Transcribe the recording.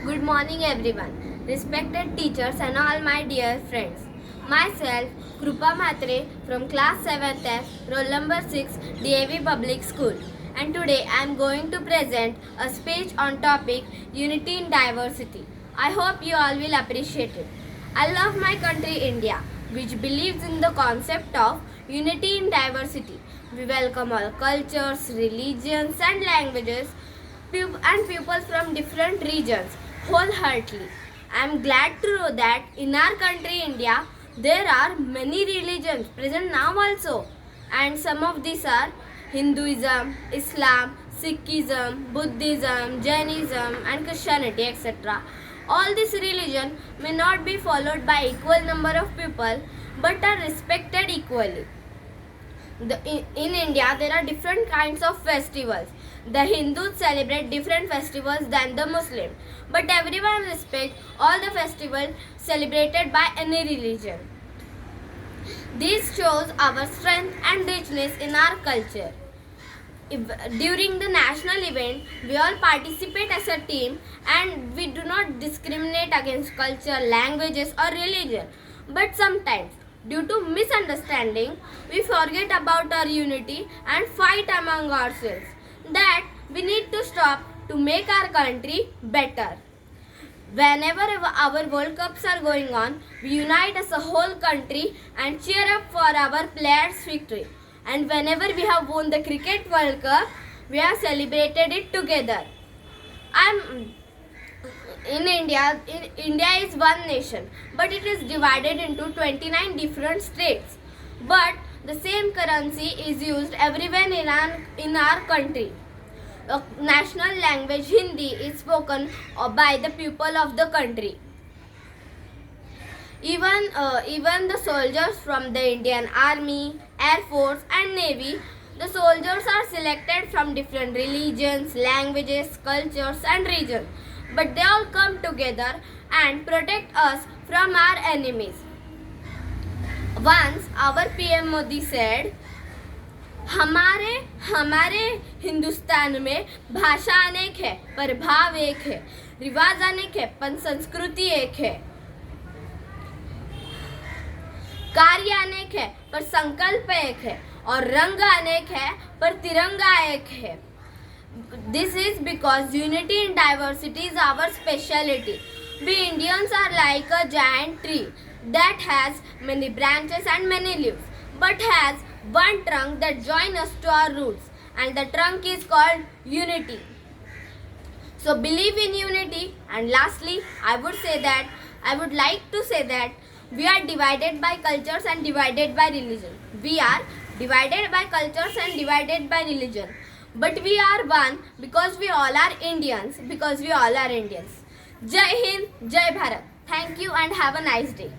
Good morning, everyone. Respected teachers and all my dear friends. Myself, Krupa Matre from class 7th F, roll number 6, DAV Public School. And today I am going to present a speech on topic Unity in Diversity. I hope you all will appreciate it. I love my country India, which believes in the concept of unity in diversity. We welcome all cultures, religions and languages and people from different regions wholeheartedly. I am glad to know that in our country India there are many religions present now also, and some of these are Hinduism, Islam, Sikhism, Buddhism, Jainism and Christianity, etc. All these religions may not be followed by equal number of people but are respected equally. In India, there are different kinds of festivals. The Hindus celebrate different festivals than the Muslims, but everyone respects all the festivals celebrated by any religion. This shows our strength and richness in our culture. During the national event, we all participate as a team and we do not discriminate against culture, languages or religion. But sometimes, due to misunderstanding, we forget about our unity and fight among ourselves. That we need to stop to make our country better. Whenever our World Cups are going on, we unite as a whole country and cheer up for our players' victory. And whenever we have won the Cricket World Cup, we have celebrated it together. In India is one nation, but it is divided into 29 different states. But the same currency is used everywhere in our country. The national language Hindi is spoken by the people of the country. Even the soldiers from the Indian Army, Air Force and Navy, the soldiers are selected from different religions, languages, cultures and regions. But they all come together and protect us from our enemies. Once our PM Modi said, हमारे हिंदुस्तान में भाषा अनेक है पर भाव एक है, रिवाज अनेक है पर संस्कृति एक है, कार्य अनेक है पर संकल्प एक है और रंग अनेक है पर तिरंगा एक है. This is because unity in diversity is our speciality. We Indians are like a giant tree that has many branches and many leaves, but has one trunk that joins us to our roots, and the trunk is called unity. So believe in unity. And lastly, I would like to say that we are divided by cultures and divided by religion. We are divided by cultures and divided by religion. But we are one because we all are Indians. Jai Hind, Jai Bharat. Thank you and have a nice day.